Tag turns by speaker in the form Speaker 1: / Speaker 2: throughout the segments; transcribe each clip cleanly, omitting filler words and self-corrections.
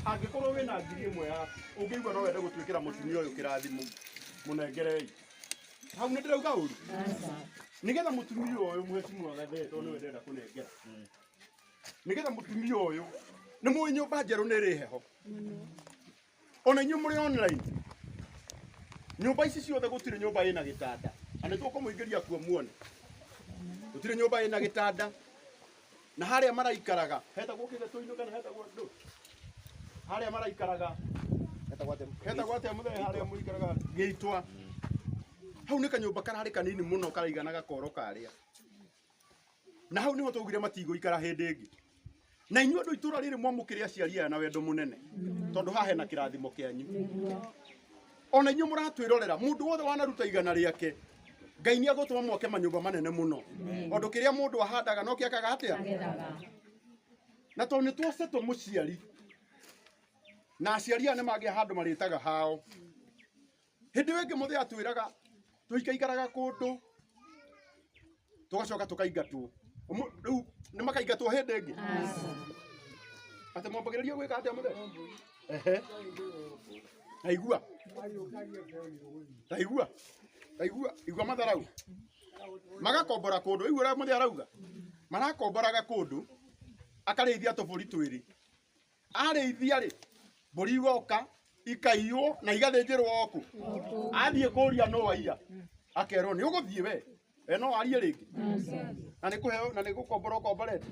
Speaker 1: Angĩkorwo wĩna ngiri ĩmwe ya ũngĩigua no wende gũtuĩkĩra mũtumia ũyũ kĩrathimo mũnengerei. Hau nĩ ndĩrauga ũru. Nĩgetha mũtumia ũyũ mheshimiwa Gathee tondũ nĩwe ndĩrenda kũnengera. Nĩgetha mũtumia ũyũ nĩ mũĩ nyũmba njerũ nĩ ĩrĩ heho. Ona inyuĩ mũrĩ online. Nyũmba ici ciothe gũtirĩ nyũmba ĩna gĩtanda. Na nĩtũkũmũingĩria kuo muone. Gũtirĩ nyũmba ĩna gĩtanda. Na harĩa maraikaraga hetagwo kĩgetũ-inĩ kana hetagwo ndũ. Harĩa maraikaraga hetagwo atĩa mũthee harĩa mũikaraga Gĩitwa. Hau nĩ kanyũmba kararĩ kanini mũno karaigana gakoro karĩa. Na hau niho twaugire matigũikara hĩndĩ ĩngĩ. Na inyuĩ andũ itũra rĩrĩ mwamũkĩre aciari aya na wendo mũnene. Tondũ haha hena kĩrathimo kĩanyu. Ona inyuĩ mũratwĩrorera mũndũ wothe wanaruta igana rĩake. Ngai nĩ agũtũma mwake manyũmba manene mũno. Ondũ kĩrĩa mũndũ ahandaga no kĩakaga atĩa? Na tondũ nĩ twasetwo mũciari. Na aciari aya nĩ mangĩa handũ marĩtaga hao. Hĩndĩ ĩngĩ mũthee atwĩraga tũikaikaraga kũndũ tũgacoka tũkaingatwo. Rĩu nĩ makaingatwo hĩndĩ ĩngĩ. Atĩ mwambagĩrĩria gwĩka atĩa mũthee? Aigua. Igua matharau. Magakombora kũndũ. Rĩu ũrĩa mũthee arauga. Marakomboraga kũndũ akarĩithia tũbũri twĩrĩ. Arĩithia rĩ mbũri igoka ikaiywo na igathĩnjĩrwo oku. Athiĩ kũria no waiya. Akerwo nĩ ũgũthiĩ we. No arie rĩngĩ. Na nĩ kũheo na nĩ gũkombora ũkomborete.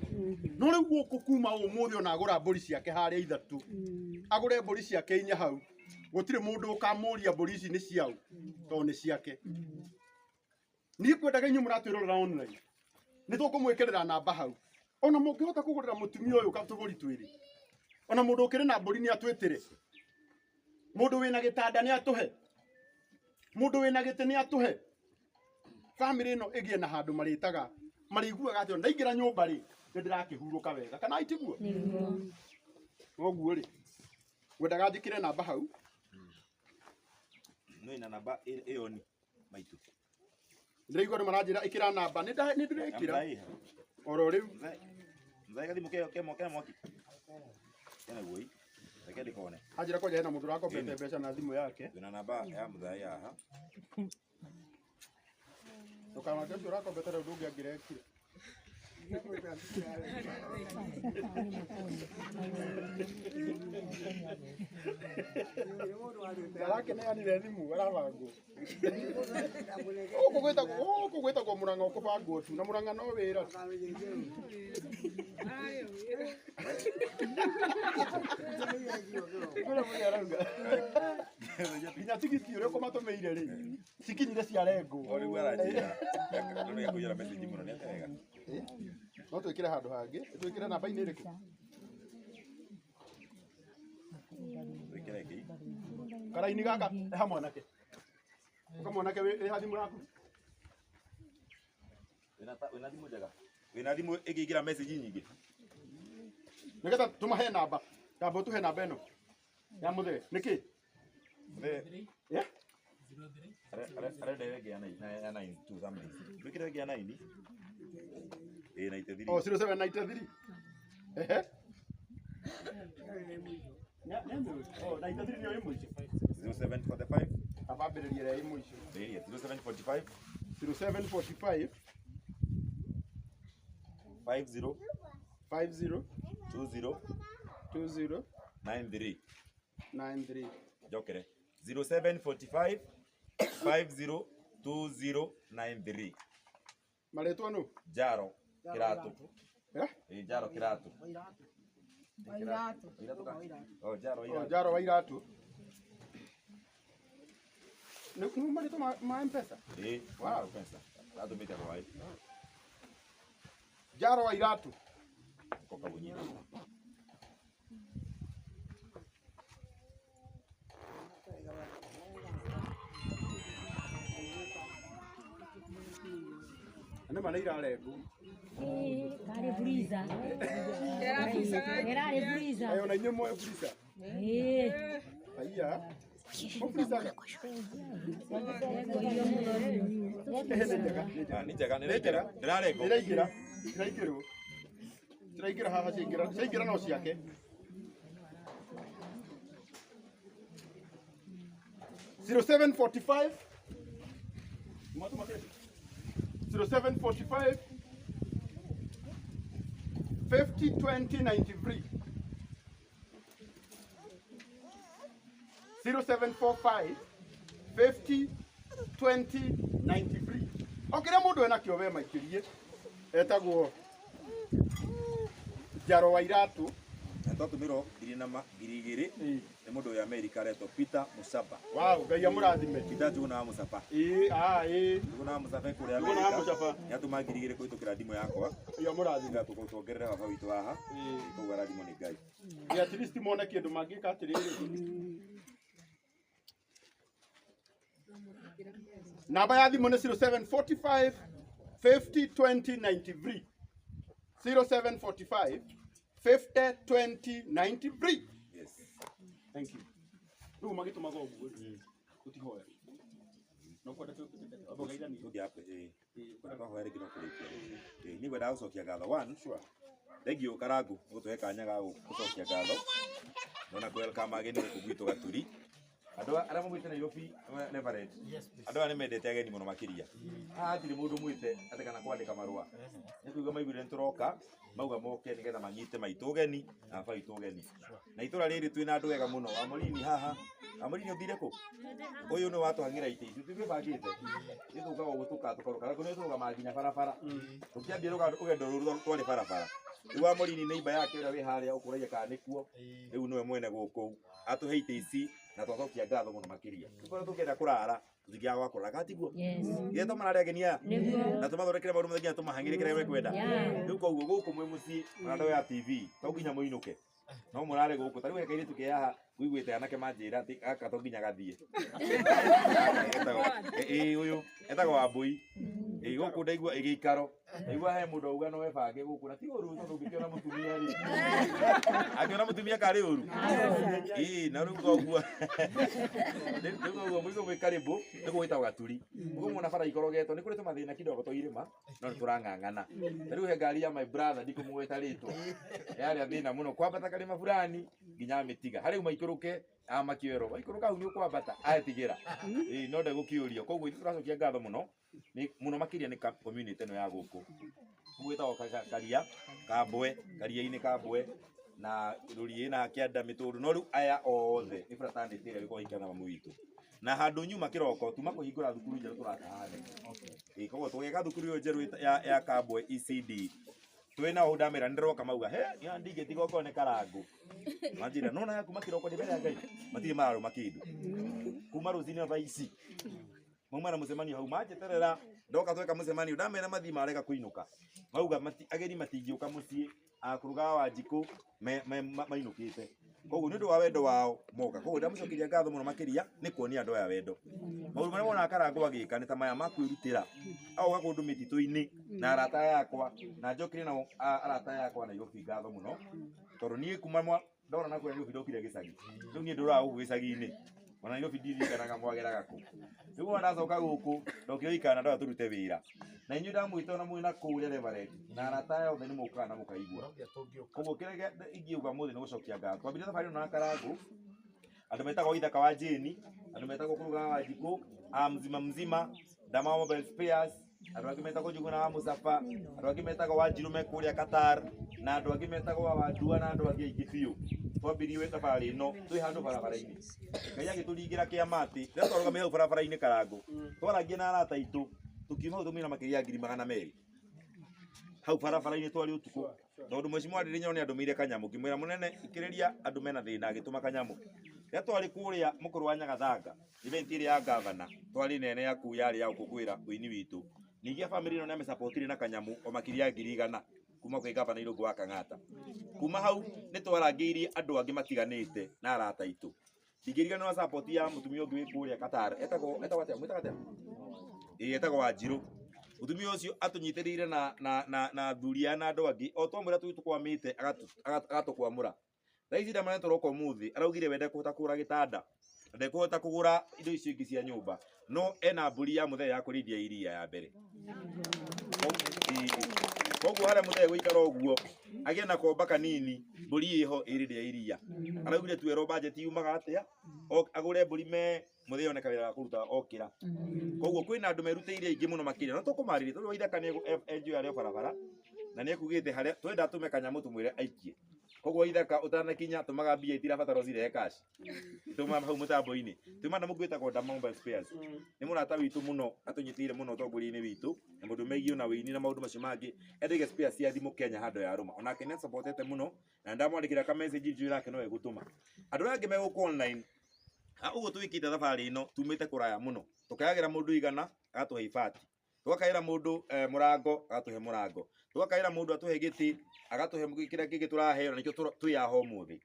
Speaker 1: No rĩu gũkũ kuma ũmũthĩ ona agũra mbũri ciake harĩa ithatũ. Agũre mbũri ciake 4 hau. Gũtirĩ mũndũ ũkamũria mbũri ici nĩ ciao. Tondũ nĩ ciake. Niĩ kwendaga inyuĩ mũratwĩrorera online. Nĩ tũkũmwĩkĩrĩra namba hau. Ona mũngĩhota kũgũrĩra mũtumia ũyũ tũbũri twĩrĩ. Ona mũndũ ũkĩrĩ na mbũri nĩ atwĩtĩre. Mũndũ wĩna gĩtanda nĩ atũhe. Mũndũ wĩna gĩtĩ nĩ atũhe. Family ĩno ĩgĩe na handũ marĩtaga marĩiguaga atĩ ndaingĩra nyũmba rĩ nĩ ndĩrakĩhurũka wega kana itiguo. Noguo rĩ wendaga njĩkĩre namba hau.
Speaker 2: No ina namba ĩyo ni maitũ.
Speaker 1: Ndĩraigua andũ maranjĩra ĩkĩra namba nĩ ndĩrekĩra. Oro rĩu
Speaker 2: Mzee gathimo kemo mwaki. Yana guoi. Reke ndikone.
Speaker 1: Anjĩra koja hena mũndũ ũrakombete mbeca na thimũ yake.
Speaker 2: Ndĩna namba ya mzee haha.
Speaker 1: Tũkamake ũcio ũrakombete rĩu ndũngĩangĩrekire. Arakeneanire thimũ arabangwo. Gũkũ gwĩtagwo mũrang'a ũkũbangwo tu na mũrang'a no wĩra. Nginya tigiti ũrĩa ũkũmatũmĩire rĩ cikinyire ciarengwo.
Speaker 2: Rĩu aranjĩra nĩ yakũiyara message mũno nĩ atega.
Speaker 1: No twĩkĩre handũ hangĩ, twĩkĩre namba-inĩ ĩrĩkũ?
Speaker 2: Twĩkĩre kĩ?
Speaker 1: Karaini gaka hamwe nake. Ũkamwanake wĩ thimũ yaku.
Speaker 2: Wĩna thimũ njega. Wĩna thimũ ĩngĩingĩra message nyingĩ.
Speaker 1: Nĩgetha tũmahe namba. Namba ũtũhe namba ĩno. Ya mũthee. Nĩkĩ?
Speaker 2: Mũthee.
Speaker 1: Yeah?
Speaker 2: Arenda ĩrĩa ya 9 to something. Twĩkĩre ĩngĩ ya 9. 93.
Speaker 1: Oh, 0793. Ehe. Oh, 93 ndio mũico.
Speaker 2: 0745.
Speaker 1: Abambĩrĩria ĩrĩa mũico.
Speaker 2: 0745.
Speaker 1: 0745.
Speaker 2: 50.
Speaker 1: 50.
Speaker 2: 20.
Speaker 1: 20.
Speaker 2: 93.
Speaker 1: 93.
Speaker 2: Jokere. 0745. 50. 20. 93.
Speaker 1: Marĩtwa nũ?
Speaker 2: Jaro Kirato.
Speaker 1: Jaro
Speaker 2: Kirato.
Speaker 3: Wairatu.
Speaker 2: Oh, Jaro Wairatu.
Speaker 1: Oh, Jaro Wairatu. Nĩ marĩtwa ma M-Pesa?
Speaker 2: Wow, pesa. Nado meta kwa.
Speaker 1: Jaro Wairatu.
Speaker 2: Koka bunyira. Ane maneira lego.
Speaker 4: Kare Briza. Era Briza.
Speaker 1: Ayo na nyemo Briza. Aya. Briza.
Speaker 2: Ni jaga nĩraingĩra. Ndĩrarengwo.
Speaker 1: Ndĩraingĩra haha ciaingĩra no ciake. 0745 0745 50 20 93 0745 50 20 93 okire mundu ena kiobe maikirie etagwo Jaro wa Iratu
Speaker 2: Ntatumiro girigiri ni mundu wa America reto Peter Musaba.
Speaker 1: Wow, ngai amurathime.
Speaker 2: Peter tuna Musaba. Tuna Musaba kuri America.
Speaker 1: Tuna Musaba.
Speaker 2: Yatuma girigiri kuitukira ndimu yakwa.
Speaker 1: Ngai amurathime.
Speaker 2: Tukutongerera baba witu haha. Kugara ndimu ni ngai.
Speaker 1: At least mona kindu mangika atiriri. Namba ya thimu ni 0745 50 20 93 0745 50 20 93.
Speaker 2: Yes.
Speaker 1: Thank you. Ndugu magitu magogo. Utihoya. No kwenda abogaida ni.
Speaker 2: Tuki hapo kwa hoere kino kulikia. Ni wenda ucokia gatho one.
Speaker 1: Sure.
Speaker 2: Thegio karagu gutuhe kanya ga gucokia gatho. Nona welcome ageni kugwito gaturi. Andũ arĩa mumĩte Nairobi Neverett. Andũ arĩa mendete ageni mũno makĩria. Haha hatirĩ mũndũ mwĩte atĩ kana kwandĩka marũa. Nĩ kuuga maiguire nĩtũroka, mauga moke nĩgetha manyite maitũ ũgeni na baba witũ ũgeni. Na itũra rĩrĩ twĩna andũ ega mũno. Amorini haha. Amorini ũthire kũ? Ũyũ nĩ watũhangĩra itĩ ici. Tũbangĩte. Nĩtũkaga gũtũka tũkaroka. Kũrĩa tũrũgama nginya barabara. Tũkĩambia ũgendo rũrũ twarĩ barabara. Rĩu Amorini nĩ imba yake ĩrĩa wĩ harĩa ũkũraiya kana nĩkuo. Rĩu nĩwe mwene gũkũ. Atũhe itĩ ici na twacokia ngatho mũno makĩria. Tũkorwo tũkĩenda kũrara tũthiaga gwakũrara gatiguo. Gĩeto mararĩa ageni aya na tũmathondekere maũndũ mothe nginya tũmahangĩre kĩrĩa mekwenda. Rĩu koguo gũkũ mwĩ mũciĩ mũrando ya TV to nginya mũinũke. No mũrare gũkũ tarĩu hekaire tũkĩyaha wĩiguĩte anake manjĩra atĩ gaka to nginya gathiĩ. Ũyũ etagwo Wambui. Gũkũ ndaigua ĩgĩikaro. Ndaigua he mũndũ auga no webange gũkũ na ti ũru tondũ ũngĩkĩona mũtumia rĩ. Angĩona mũtumia karĩ ũru. Na rĩu koguo. Rĩu koguo mũico mwĩ karibu nĩ gwĩtagwo gaturi. Ũguo muona bara ikorogetwo nĩ kũrĩ tũmathĩna kidogo tũirĩma no nĩtũrang'ang'ana. Rĩu he ngari ya my brother ndikũmũgweta rĩtwa. Yarĩ thĩna mũno kwambata karĩma fulani nginya mĩtiga. Harĩ maikũrũke amakiwero. Maikũrũka hau nĩ ũkwambata aetigĩra. No ndagũkĩũria. Koguo tũracokia ngatho mũno makĩria nĩ community ĩno ya gũkũ. Gwĩtagwo Karia, Kambwe, Karia-inĩ Kambwe na Rũriĩ na Kĩanda Mĩtũndũ. No rĩu aya othe nĩ fraternity ĩrĩa ĩkoragwo ikana mamu witũ. Na handũ nyuma kĩroko tuma kũhingũra thukuru njerũ tũratahane. Koguo tũgeka thukuru ĩyo njerũ ya Kambwe ECD. Twĩna ũũ ndamĩra nĩndĩroka mauga he ndingĩtiga okorwo nĩ Karangũ. Manjĩra nona ya kuma kĩroko ndĩ mbere ya Ngai. Matirĩ mararũma kĩndũ. Kuma rũcinĩ thaa ici. Mauma na mũcemanio hau manjeterera ndoka tweka mũcemanio ndamera mathi marega kũinũka. Mauga ageni matingĩũka mũciĩ akũruga wa njikũ mainũkĩte. Koguo nĩ ũndũ wa wendo wao moka. Koguo ndamũcokeria ngatho mũno makĩria nĩ kuonia andũ aya wendo. Maũndũ marĩa wona Karangũ agĩka nĩ ta maya ma kwĩrutĩra. Agoka kũndũ mĩtitũ-inĩ na arata yakwa na njokire na arata yakwa Nairobi ngatho mũno. Tondũ niĩ kuma ndona na kũrĩa Nairobi ndokire gĩcagi. Rĩu niĩ ndũraga gũkũ gĩcagi-inĩ. Ona Nairobi ndirikanaga mwageraga kũ. Rĩu ndacoka gũkũ ndokire ikana ndawa tũrute wĩra. Na inyuĩ ndamwĩta ona mwĩna kũu Neverett na arata yothe nĩ mũkaga na mũkaigua. Koguo kĩrĩa ingĩuga mũthĩ nĩ gũcokia ngatho. Twambire thabarĩ ĩno na Karangũ. Andũ metagwo Ithaka wa Jane, andũ metagwo Kũruga wa Njikũ, mzima Dama Mobile Spares, andũ angĩ metagwo Njuguna wa Mũcaba, andũ angĩ metagwo Wanjirume kũrĩa Qatar, na andũ angĩ metagwo Wandua na andũ angĩ aingĩ biũ. Twambirie thabarĩ ĩno twĩ handũ barabara-inĩ. Ngai agĩtũringĩra kĩama atĩ rĩrĩa twarũgamire hau barabara-inĩ Karangũ twaragia na arata aitũ tukiuma hau tũmĩna makĩria 200,000 hau barabara-inĩ twarĩ ũtukũ. Tondũ mheshimiwa Ndĩrĩnyoni nĩ andũmĩire kanyamũ ngĩmwĩra mũnene ikĩrĩria andũ mena thĩna agĩtũma kanyamũ. Rĩrĩa twarĩ kũrĩa mũkũrũ wa Nyagathanga event ĩrĩa ya gavana twarĩ nene ya kuu yarĩ ya gũkũngũĩra ũini witũ. Ningĩ famĩlĩ ĩno nĩ amĩsapotire na kanyamũ o makĩria 100,000 kuma kwĩ gavana Irũngũ wa Kang'ata. Kuma hau nĩ twarangĩirie andũ angĩ matiganĩte na arata aitũ. Ndingĩriganĩrwo na support ya mũtumia ũngĩ wĩ kũrĩa Qatar etagwo atĩa? Etagwo Wanjirũ. Mũtumia ũcio atũnyitĩrĩire na thuria na andũ angĩ o twamwĩra tũkwamĩte agatũkwamũra. Thaa ici ndamana tũroka ũmũthĩ araugire wende kũhota kũgũra gĩtanda, ndekũhota kũgũra indo icio ingĩ cia nyũmba, no ena mbũri ya mũthenya ya kũrĩithia iria ya mbere. koguo haria muthee guikara uguo agia na komba kanini mburi iho iri ya iria araugire tuero budget yumaga atia agure mburi me muthee one kawira kuruta okira koguo kwina andu meruteirie ingi muno makiria no tukumariria tondu Waithaka ni enjoy ario barabara na ni ekugite haria twenda tume kanyamu tumwire aikie koguo Waithaka utanakinya tumaga mbia itirabatara cire cash tuma hau mutambo-ini tuma na mugwita ko Mobile Spares ni murata witu muno atunyitire muno tongori-ini witu na mundu meigio na wini na maundu macio mangi endige spares cia thimu Kenya hando ya ruma onake ni supportete muno na ndamwandikira ka message njui yake no egutuma andu angi meguko online uguo twikite thabari ino tumite kuraya muno tukayagira mundu igana agatuhe ifati twakaira mundu murango agatuhe murango twakaira mundu atuhe giti agatuhe kira kingi turaheo nikio tuyaho muthi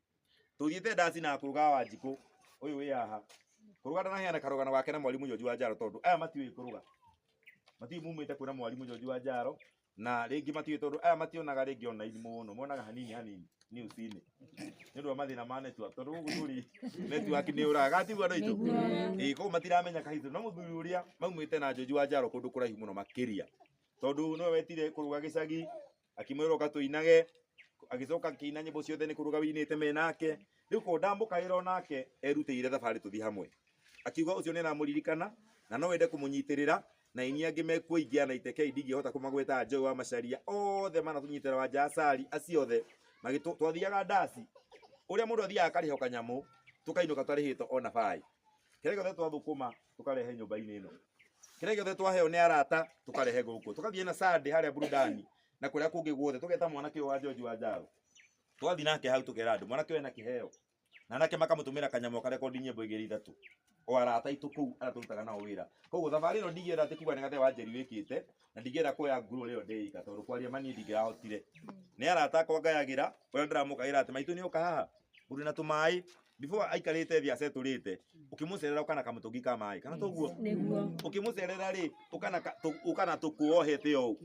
Speaker 2: tuthiite ndaci na kuruga wa njiko uyu wi haha kuruga na hiana karugana wake na mwalimu George Wanjaro tondu aya matiwi kuruga mati mumite kuna mwalimu George Wanjaro na ringi matiwi tondu aya mationaga ringi ona ithi muno monaga hanini news-ini ndu wa mathina ma network tondu gugu turi network ni uraga tigwa ndo itu ko matiramenya kahitu no muthuri uria maumite na George Wanjaro kundu kuraihu muno makiria tondu no wetire kuruga gicagi akimwira ukatuinage agicoka kiina nyimbo ciothe ni kuruga winite menake riu ko ndambuka ira nake erutire thabari tuthi hamwe akiuga ucio ni namuririkana na no wende kumunyitirira na inyia angi mekuingia na iteke ndingihota kumagweta Joe wa Macharia othe mana tunyitira wa Jasari aciothe twathiaga ndasi uria mundu athiaga akariho kanyamu tukainuka twarihito ona bai kire gothe twathukuma tukarehe nyumba-ini ino kire gothe twaheo ni arata tukarehe guku tukathie na Sunday haria burudani na kuria kungi guothe tugeta mwanake wa George Wanjaro twathi nake hau tukera andu mwanake wena kiheo na nake makamutumira kanyamu karekodi nyimbo igiri ithatu o arata itu kuu aratutaga nao wira koguo thabari no ndigira ati kuga ni gathe wa Njeri wikite na ndigira kuya nguru leo ndeika tondu kwaria mani ndingirahotire ni arata kwa ngayagira uria ndiramukaira ati maitu ni uka haha uri na tumai before aikarite thia seturite ukimucerera ukana kamutungi ka mai kana toguo ukimucerera ri ukana tukuohete o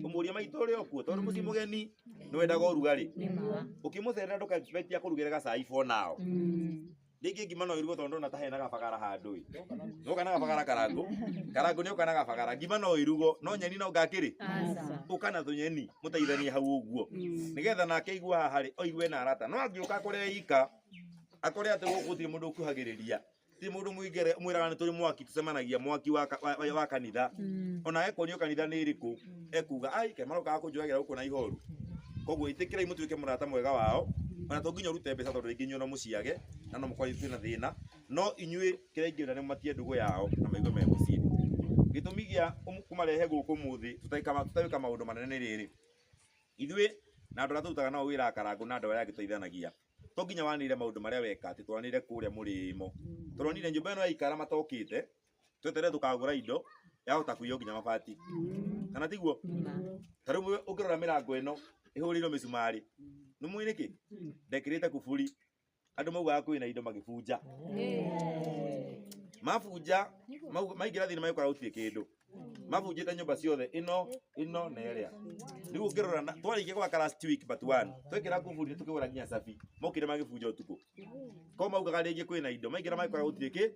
Speaker 2: umuria maitu ri okuo tondu muci mugeni ni wendaga urugari ukimucerera nduka expect ya kurugera ga cai for now ndingi ngima no irugo tondu na tahena gabagara handu no kana gabagara karangu ni ukana gabagara ngima no irugo no nyeni no ngakiri ukana thunyeni muteithanie hau uguo nigetha nake igua haha ri oigwe na arata no angiuka kuria ika akore ati gukutire mundu ukuhagiriria ti mundu muigere mwiraga ni turi mwaki tusemanagia mwaki wa kanitha ona ekonio kanitha ni iriku ekuga ai ke maroka kunjuagira guku na ihoru koguo itikira imutwike murata mwega wao ona to nginya rute mbeca tondu ringi nyona muciage na no mukwari twina thina no inyui kira ingira ni matie ndugu yao na maigo me mucii gitumi gia kumarehe guku muthi tutawika maundu manene riri ithwe na andu ratutaga no wira akarangu na andu aya gituithanagia to nginya wanire maundu maria weka ati twanire kuria murimo turonire nyumba ino yaikara matokite twetere tukagura indo yahota kuiyo nginya mabati kana tiguo taru ukirora mirango ino ihuriro misumari no mwiniki ndekirite kuburi andu mauga kwina indo magibunja mabunja maigira thini maikora utie kindu mabunjite nyumba ciothe ino na iria riu ukirora twarikia kwa last week but one twekira kuburi tukigura nginya safi mokire magibunja utuku ko maugaga ringi kwina indo maigira maikora utie ki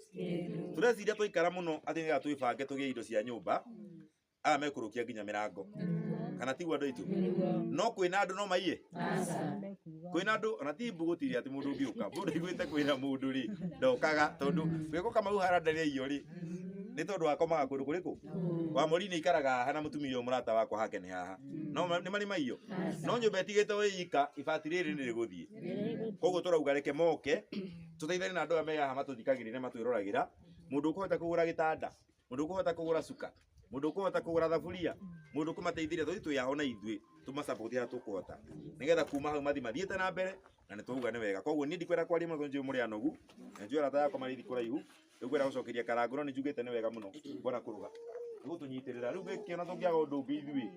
Speaker 2: tureciria twaikara muno ati niga twibange tugie indo cia nyumba mekurukia nginya mirango kana tigwa ndo itu no kwina andu no maiye kwina andu ona ti mbugutiri ati mundu ngiuka mundu igwite kwina mundu ri ndokaga tondu gwiko kama uharandare iyo ri ni tondu akomaga kundu kuriku wa muri-ini ikaraga hana mutumia murata wakwa hake ni haha no ni mari maiyo no nyumba etigite wika ibati riri ni riguthie koguo turauga reke moke tuteithanie na andu aya me haha matuthikagirire matwirораgira mundu ukuhota kugura gitanda mundu ukuhota kugura suka mundu ukuhota kugura thaburia mundu kumateithiria twi yaho na ithwe tumasapotia na tukuhota nigetha kuma hau mathi mathiete na mbere na nituuga ni wega koguo ni ndikwenda kwaria muno njui muri anogu na njui arata yakwa marithi kuraihu ngwira gucokeria karangu no ni njugite ni wega muno mbona kuruga nigu tunyitirira riu gikiona tungiaga undu ungi ithwe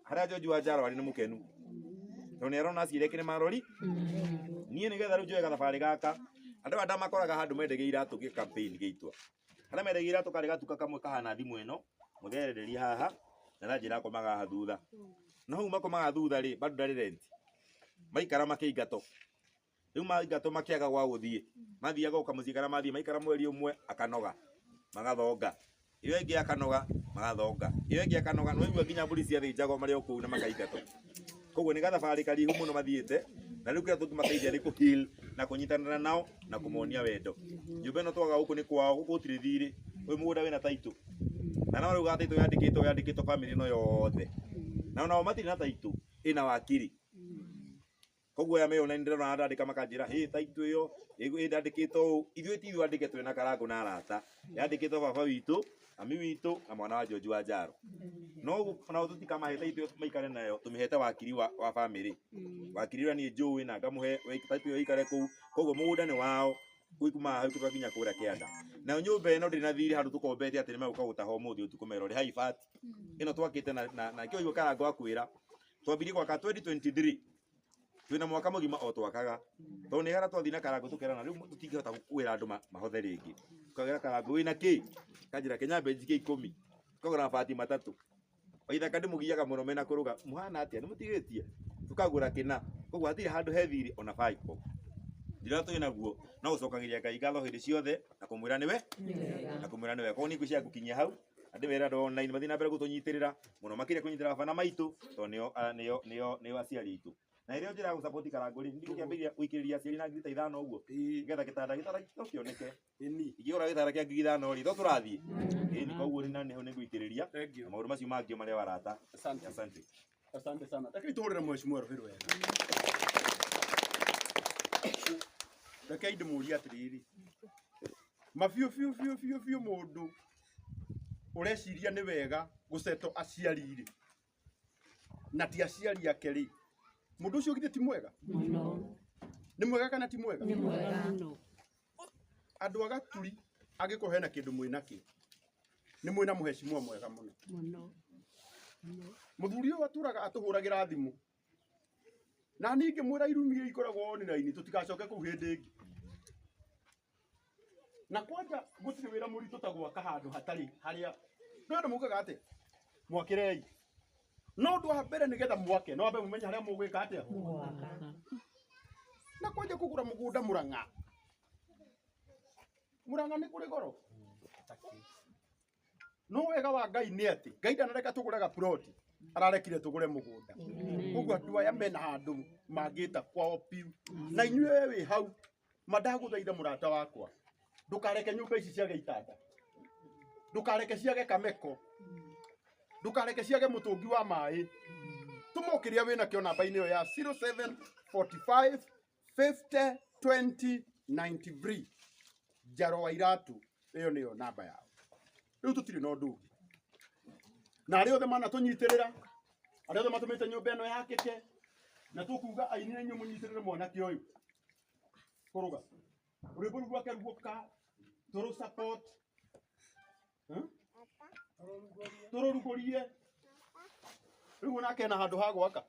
Speaker 2: haria George Wanjaro ari ni mukenu no ni arona acire kini marori nie nigetha riu njoega thabari gaka andu anda makoraga handu mendegeire iratu gi campaign giitwa haria mendegeire iratu kari gatuka kamwe kahana thimu ino mutherereria haha na na njira komaga haha thutha no hau makomaga thutha ri bado ndari rent maikara makiingato riu maingato makiaga gwa guthie mathiaga ukamucikara mathie maikara mweri umwe akanoga magathonga iyo ingi akanoga magathonga iyo ingi akanoga no igua nginya mburi cia thinjagwo mari okuu na makaingatwo koguo ni gathabari karihu muno mathiite na riu kira tungimateithia ni ku heal na kunyitanira nao na kumonia wendo nyumba ino twaga guku ni kwao guku gutiri thiri uyu mugunda wina taitu na no riu ga taitu yandikitwo family no yothe na nao matiri na taitu ina wakiri koguo ya meyo na ndira ndandika makanjira hi taitu iyo yandikitwo ithuĩ ti andike twina Karangu na arata yandikitwo baba witu ami witu na mwana wa Joju wa Njaro no na tutikamahe taitu maikare nayo tumihete wakiri wa family wakiri ura ni njũĩ na ngamuhe taitu iyo ikare kuu koguo mugunda ni wao kuikuma hau tukakinya kura kianda na nyumba ino ndina thiri handu tukombete ati nimeguka gutaha umuthi utuku mero ri haifat ino twakite na kio igwa Karangu akwira twambirie gwaka 2023 twina mwaka mugima o twakaga to ni gara twathina Karangu tukerana riu tutingihota gukwira andu mahothe ringi tukagera Karangu wina ki kanjira Kenya benji 10 kogora fati matatu oitha kandi mugiaga muno mena kuruga muhana atia ni mutigetie tukagura kina koguo hatire handu hethiri ona 5 ndira twina guo no ucokagiria Ngai ngatho hindi ciothe na kumwira niwe ko ni kucia gukinyia hau andi wera ndo online mathina mbere gutunyitirira muno makire kunyitirira bana maitu to nio aciari itu na irio njira gusupport Karangu ri ndi kiambiria gwikiriria aciari na ngiri 5 uguo getha kitanda kioneke ini igiora gitara kia ngiri 5 ri to turathie ini koguo ri na ni gwikiriria maundu macio mangio maria warata
Speaker 1: asante sana takiri tuhurira mheshimiwa Rohero wega reke ndimuria atiriri mafiu mundu ureciria ni wega guceto aciari ri na ti aciari ake ri mundu ucio githiti mwega ni mwega kana ti mwega? Ni mwega muno. Andu agaturi agikuhe na kindu mwina ki ni mwina mheshimiwa mwega muno muthuri uyu aturaga atuhuragira thimu na ningi mwira irumie ikoragwo online tutikacoke ku hindi ingi na kwanja gutire wira muritu ta gwaka handu hatari haria ndio mukaga ate mwakirei no ndu wa mbere nigetha mwake no ambe mumenye haria mugwika atia na kwanja kugura mugunda Murang'a ni kuri goro no wega wa Ngai ni ati Ngai ndanareka tuguraga plot ararekire tugure mugunda koguo andu aya mena handu mangita kwao piu na inyue wi hau mandaguthaitha murata wakwa ndukareke nyumba ici ciage itanda ndukareke ciage kameko ndukareke ciage mutungi wa mai tumukiria wina kio namba-ini yo ya 0745 50 20 93 Njaro wa Iratu iyo niyo namba yao riu tutiri no ndu na ari othe mana tunyitirira ari othe matumite nyumba ino yakike na tukuga aini nyu munyitirire mwana ki uyu kuruga uribu rwake rwoka turu support turu rugorie riu nake na handu ha gwaka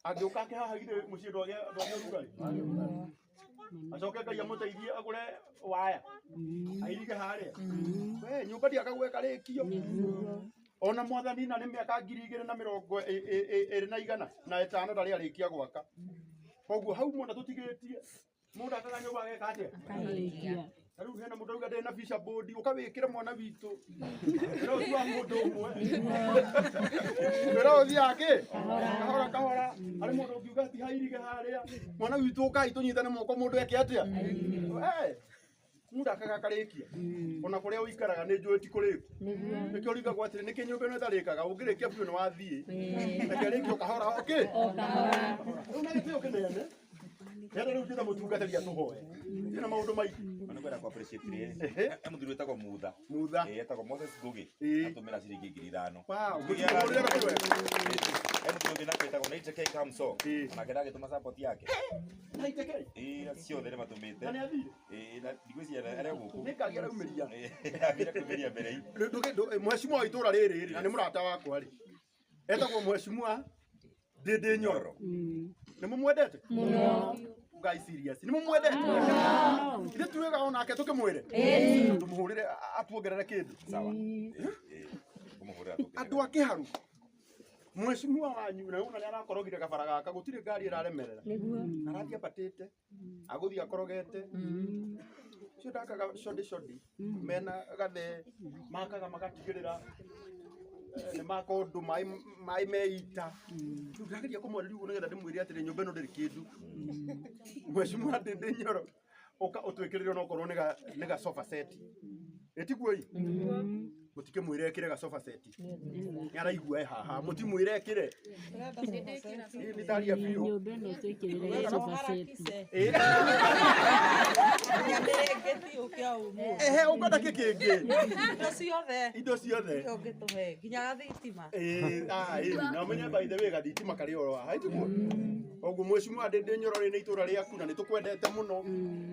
Speaker 1: agiuka ke haha gire mucii ndo rugari acoke Ngai amuteithie agure waya airige haria we nyumba ndi akagweka rikio ona mwathani na ni miaka 2025 ndari arikia gwaka koguo hau mona tutigitie mundu akaga nyumba ageka atia riu hena mundu uga ndena fisher board ukawikira mwana witu ro twa mundu umwe ro thiake kahora ari mundu ugiuga ti hairige haria mwana witu ukai tunyitane moko mundu eke atia mundu akaga karikia ona kuria uikaraga ni njui ti kuriku nikio riga gwatire niki nyumba ino tarikaga ungirikia biu ni wathie nakirikio kahora okay una gitio kinene Hera riu ndira mutungatari atuhoe ina maundu maiki
Speaker 2: anakwenda kwa appreciate ri muthuri wetagwo mutha etagwo Moses Ngugi atumira ciringi 5,000
Speaker 1: wow
Speaker 2: muthuri na kwetagwo Naite K Kamso makenda gituma support yake
Speaker 1: Naite K
Speaker 2: ciothe ni matumite
Speaker 1: na athire
Speaker 2: na digwiciya ari guku
Speaker 1: nikagia raumiria
Speaker 2: abira kumiria mbere
Speaker 1: mheshimiwa itura riri na ni murata wakwa ri etagwo mheshimiwa Ndindi Nyoro ni mumwendete muno guys serious ni mumwendete ile tuwega ona ake tukimwire tumuhurire atuongerere kindu sawa kumuhurira andu akiharu mheshimiwa wanyu na una ni arakorogire kabara gaka gutire ngari iraremerera arathia patite aguthia akorogete cio ndakaga shodi mena gathe makaga magatigirira nĩ maka ũndũ maĩ meita rĩu ndageria kũmwarĩria ũguo nĩgetha ndĩmwĩre atĩrĩ nyũmba ĩno ndĩrĩ kĩndũ Mheshimiwa Ndindi Nyoro ũka ũtwĩkĩrĩre onokorwo nĩ ga sofa set ĩtiguo mũtikĩmwĩre ekĩre ga sofa set nĩaraigua haha mũtimwĩre ekĩre nĩ ndaria biũ
Speaker 4: nyũmba ĩno twĩkĩrĩre sofa set
Speaker 1: ehe ũkwenda kĩ kĩngĩ
Speaker 3: Indo ciothe.
Speaker 1: indo ciothe
Speaker 3: Ũngĩtũhe nginya thitima.
Speaker 1: na menye by the way gathitima karĩ oro haha ĩtiguo ũguo Mheshimiwa Ndindi Nyoro nĩ itũra rĩaku na nĩ tũkwendete mũno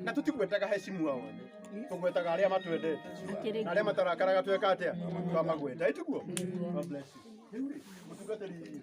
Speaker 1: na tũtigwetaga heshima wone tũgwetaga arĩa matwendete na arĩa matarakaraga tweka atĩa twamagweta ĩtiguo God bless you. Mũtungatĩri